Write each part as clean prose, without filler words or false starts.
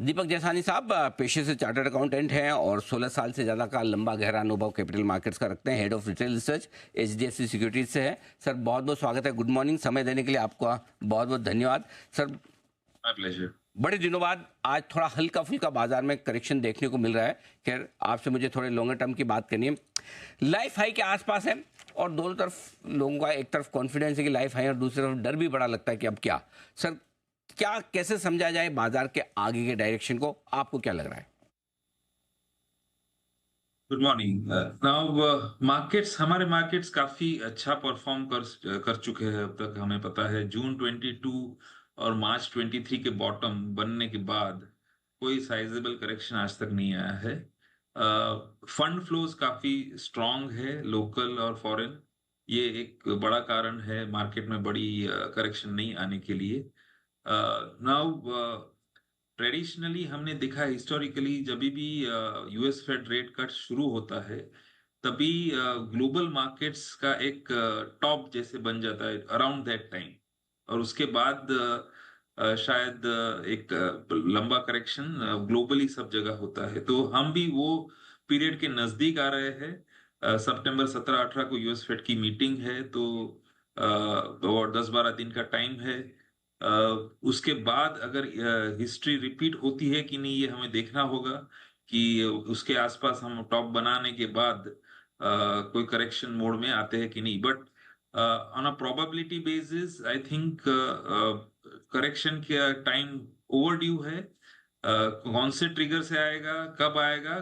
दीपक जैसानी साहब पेशे से चार्टर्ड अकाउंटेंट हैं और 16 साल से ज़्यादा का लंबा गहरा अनुभव कैपिटल मार्केट्स का रखते हैं। Head of retail research HDFC securities से है। सर बहुत बहुत स्वागत है। Good morning. समय देने के लिए आपका बहुत बहुत धन्यवाद सर। My pleasure. बड़े दिनों बाद आज थोड़ा हल्का फुल्का बाजार में करेक्शन देखने को मिल रहा है। खैर आपसे मुझे थोड़े लॉन्गर टर्म की बात करनी है। लाइफ हाई के आसपास है और दोनों तरफ लोगों का एक तरफ कॉन्फिडेंस है कि लाइफ हाई और दूसरी तरफ डर भी बड़ा लगता है कि अब क्या। सर क्या कैसे समझा जाए बाजार के आगे के डायरेक्शन को, आपको क्या लग रहा है? Good morning. नाउ हमारे मार्केट्स काफी अच्छा परफॉर्म कर चुके हैं अब तक। हमें पता है जून 22 और मार्च 23 के बॉटम बनने के बाद कोई साइजेबल करेक्शन आज तक नहीं आया है। फंड फ्लोज काफी स्ट्रांग है, लोकल और फॉरेन। ये एक बड़ा कारण है मार्केट में बड़ी करेक्शन नहीं आने के लिए। नाउ ट्रेडिशनली हमने देखा, हिस्टोरिकली जब भी यूएस फेड रेट कट शुरू होता है तभी ग्लोबल मार्केट्स का एक टॉप जैसे बन जाता है अराउंड दैट टाइम, और उसके बाद शायद एक लंबा करेक्शन ग्लोबली सब जगह होता है। तो हम भी वो पीरियड के नजदीक आ रहे हैं। सितंबर 17-18 को यूएस फेड की मीटिंग है, तो और 10-12 दिन का टाइम है। उसके बाद अगर हिस्ट्री रिपीट होती है कि नहीं, ये हमें देखना होगा कि उसके आसपास हम टॉप बनाने के बाद कोई करेक्शन मोड में आते हैं कि नहीं। But on a probability basis I think correction का टाइम ओवर ड्यू है। कौन से ट्रिगर से आएगा, कब आएगा,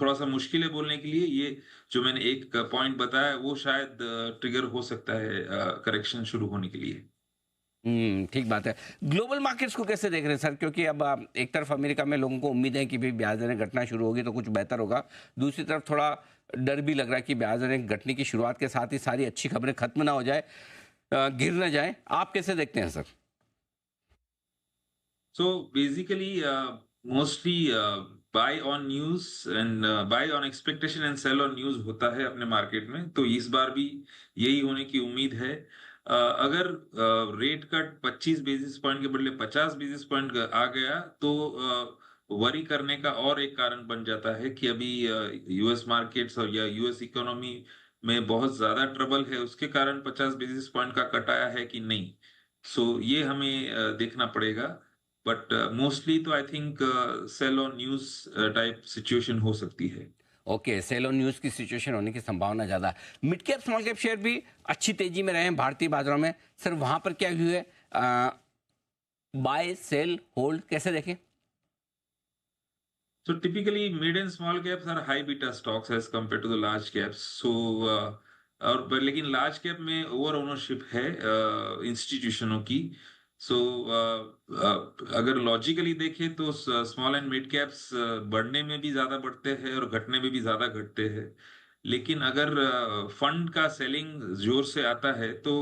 थोड़ा सा मुश्किल है बोलने के लिए। ये जो मैंने एक पॉइंट बताया वो शायद ट्रिगर हो सकता है करेक्शन शुरू होने के लिए। ठीक बात है। ग्लोबल मार्केट्स को कैसे देख रहे हैं सर? क्योंकि अब एक तरफ अमेरिका में लोगों को उम्मीद है कि भाई ब्याज दरें घटना शुरू होगी तो कुछ बेहतर होगा, दूसरी तरफ थोड़ा डर भी लग रहा है कि ब्याज दरें घटने की शुरुआत के साथ ही सारी अच्छी खबरें खत्म ना हो जाए, गिर ना जाए। आप कैसे देखते हैं sir? So basically, mostly buy on news and buy on expectation and sell on news होता है अपने मार्केट में। तो इस बार भी यही होने की उम्मीद है। अगर रेट कट 25 बेसिस पॉइंट के बदले 50 बेसिस पॉइंट आ गया तो वरी करने का और एक कारण बन जाता है कि अभी यूएस मार्केट्स और या यूएस इकोनॉमी में बहुत ज्यादा ट्रबल है, उसके कारण 50 बेसिस पॉइंट का कट आया है कि नहीं। सो ये हमें देखना पड़ेगा। बट मोस्टली तो I think sell on news type situation हो सकती है। ओके, सेल ऑन न्यूज़ की सिचुएशन होने की संभावना ज़्यादा है। Mid cap small cap share भी अच्छी तेजी में रहे हैं भारतीय बाजारों में। सर वहां पर क्या व्यू है? बाय सेल होल्ड कैसे देखें? So typically mid and small caps are high beta stocks as compared to the large caps. So लेकिन लार्ज कैप में ओवर ओनरशिप है इंस्टीट्यूशनों की। सो अगर लॉजिकली देखें तो स्मॉल एंड मिड कैप्स बढ़ने में भी ज्यादा बढ़ते हैं और घटने में भी ज्यादा घटते हैं। लेकिन अगर फंड का सेलिंग जोर से आता है तो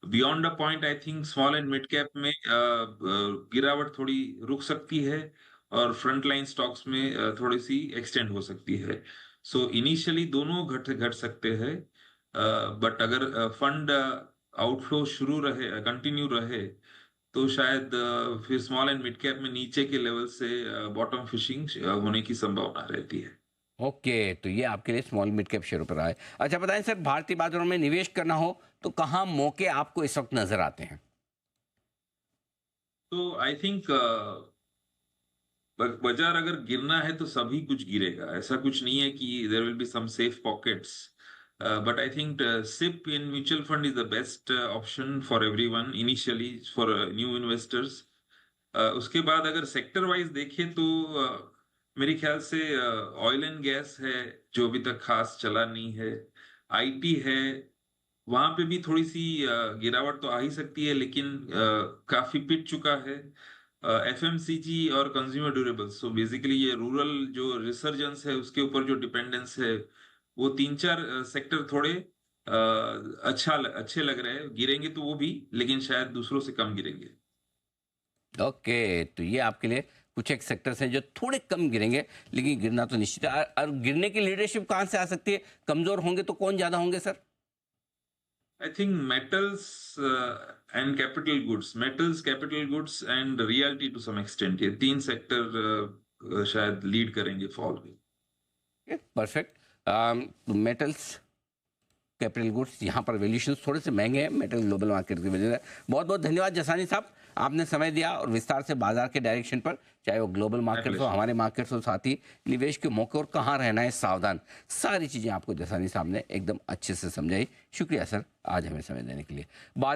beyond a point I think small and mid cap में गिरावट थोड़ी रुक सकती है और फ्रंट लाइन स्टॉक्स में थोड़ी सी एक्सटेंड हो सकती है। सो इनिशियली दोनों घट घट सकते हैं। बट अगर फंड आउटफ्लो शुरू रहे, कंटिन्यू रहे, तो शायद फिर स्मॉल एंड मिड कैप में नीचे के लेवल से बॉटम फिशिंग होने की संभावना रहती है। ओके, तो ये आपके लिए स्मॉल मिड कैप शेयरों पर आए। अच्छा बताएं सर, भारतीय बाजारों में निवेश करना हो तो कहाँ मौके आपको इस वक्त नजर आते हैं? तो आई थिंक बाजार अगर गिरना है तो सभी कुछ गिरेगा, ऐसा कुछ नहीं है कि there will be some safe pockets. But I think SIP in mutual fund is the best option for everyone initially for new investors. उसके बाद अगर सेक्टर वाइज देखें तो मेरे ख्याल से ऑयल एंड गैस है जो अभी तक खास चला नहीं है। आईटी है, वहां पे भी थोड़ी सी गिरावट तो आ ही सकती है, लेकिन काफी पिट चुका है। एफएमसीजी और कंज्यूमर ड्यूरेबल्स, सो बेसिकली ये रूरल जो रिसर्जेंस है उसके ऊपर जो डिपेंडेंस है, वो 3-4 सेक्टर थोड़े अच्छे लग रहे हैं। गिरेंगे तो वो भी, लेकिन शायद दूसरों से कम गिरेंगे। ओके, तो ये आपके लिए कुछ एक सेक्टर्स हैं जो थोड़े कम गिरेंगे, लेकिन गिरना तो निश्चित है। और गिरने की लीडरशिप कहाँ से आ सकती है? कमजोर होंगे तो कौन ज्यादा होंगे sir? I think metals and capital goods, metals, capital goods and realty to some extent, ये तीन सेक्टर शायद लीड करेंगे फॉल में। परफेक्ट। मेटल्स, कैपिटल गुड्स, यहाँ पर वैल्यूएशन थोड़े से महंगे हैं मेटल ग्लोबल मार्केट की वजह से। बहुत बहुत धन्यवाद जसानी साहब, आपने समय दिया और विस्तार से बाजार के डायरेक्शन पर, चाहे वो ग्लोबल मार्केट्स हो, हमारे मार्केट्स हो, साथ ही निवेश के मौके और कहाँ रहना है सावधान, सारी चीज़ें आपको जसानी साहब ने एकदम अच्छे से समझाई। शुक्रिया सर आज हमें समय देने के लिए। बाद